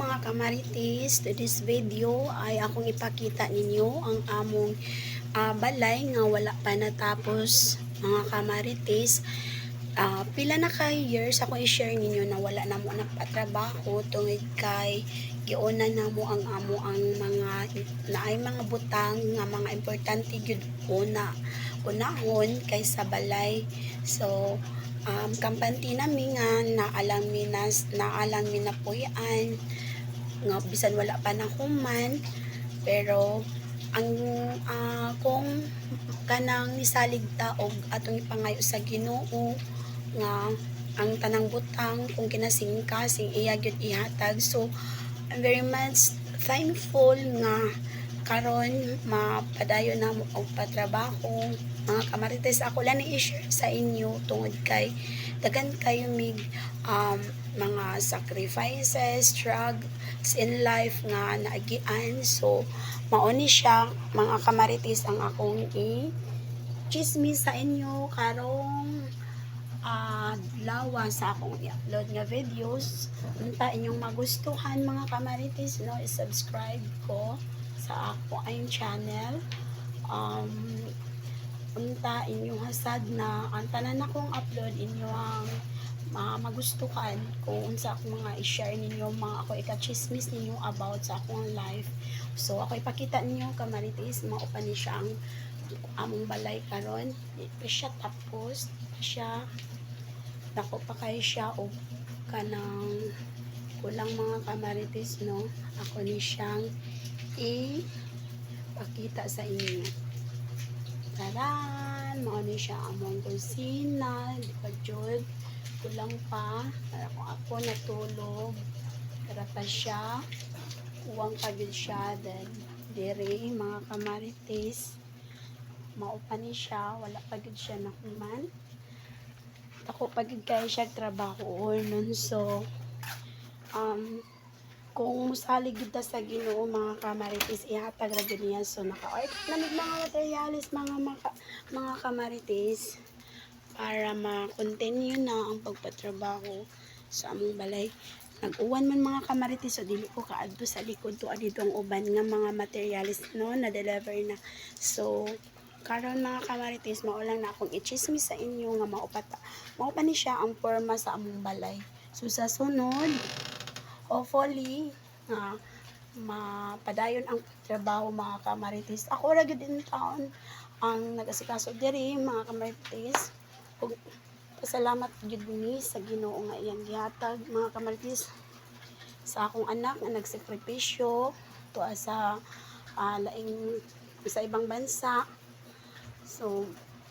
mga kamarites, to this video ay akong ipakita ninyo ang among balay nga wala pa natapos mga kamarites. Pila na kay years ako i-share ninyo na wala na mo nagpatrabaho tungod kay giuna na mo ang amo ang mga naay mga butang nga mga importante gyud unahon kaysa balay. So kampante nami nga naalang mi na puyan nga bisan wala pa na human, pero ang kung kanang nisalig ta og atong ipangayo sa Ginoo nga ang tanang butang kung kinasingkasing iya gyud ihatag. So I'm very much thankful nga karon mapadayon na mo og patrabaho mga kamarites. Ako lang i-share sa inyo tungod kay dagan kayo mig mga sacrifices, struggles in life nga naagian. So mauni siya mga kamarites ang akong i-chismis sa inyo karong lawa sa akong i-upload nga videos. Unta inyong magustuhan mga kamarites, no, i-subscribe ko sa ako ayong channel. Unta inyong hasad na ang tanan akong upload inyo ang magustuhan kung unsa akong mga i-share ninyo, mga ako ika-chismis ninyo about sa akong life. So ako ipakita ninyo kamarites, maupan ni siya ang among balay karon. Ito siya tapos siya dako pa kay siya o kanang kulang mga kamarites, no. Ako ni siyang ipakita sa inyo. Taran, mao ni siya among kusina, di pa jud kulang pa para kung ako natulog para pa siya uwang pa jud siya. Then diri mga kamarites maupa ni siya, wala pa jud siya nakuman. Ako pagid kay siya trabaho nun. So kung musalig gid ta sa Ginoo mga kamarites, ihatag ra gyud niya. So naka-order namig mga materials mga kamarites para ma-continue na ang pagpatrabaho sa among balay. Nag-uwan man mga kamarites, so dili ko kaadto sa likod to adito ang uban nga mga materials, no, na deliver na. So karon mga kamarites, maulang na akong i-chismis sa inyo nga maupa ni siya ang forma sa among balay. So sa sunod, hopefully mapadayon ang trabaho mga kamarites. Ako ra gyud din taon ang nag-asikaso diri mga kamarites. Ug pasalamat gyud ni sa Ginoo nga iyang gihatag mga kamarites sa akong anak nga nagsakripisyo tuwa sa laing sa ibang bansa. So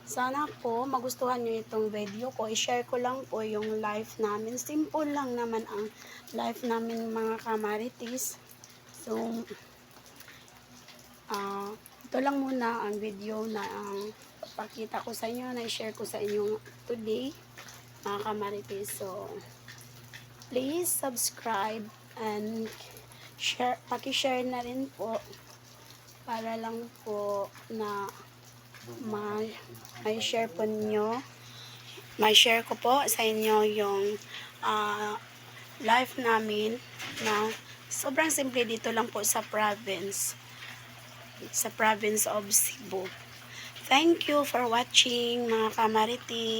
sana po magustuhan nyo itong video ko. I-share ko lang po yung life namin. Simple lang naman ang life namin mga kamarites. So ito lang muna ang video na pakita ko sa inyo, na i-share ko sa inyo today mga kamarites. So please subscribe and share, paki-share na rin po para lang po na may share po niyo, may share ko po sa inyo yung life namin na sobrang simple dito lang po sa province of Cebu. Thank you for watching mga kamarites.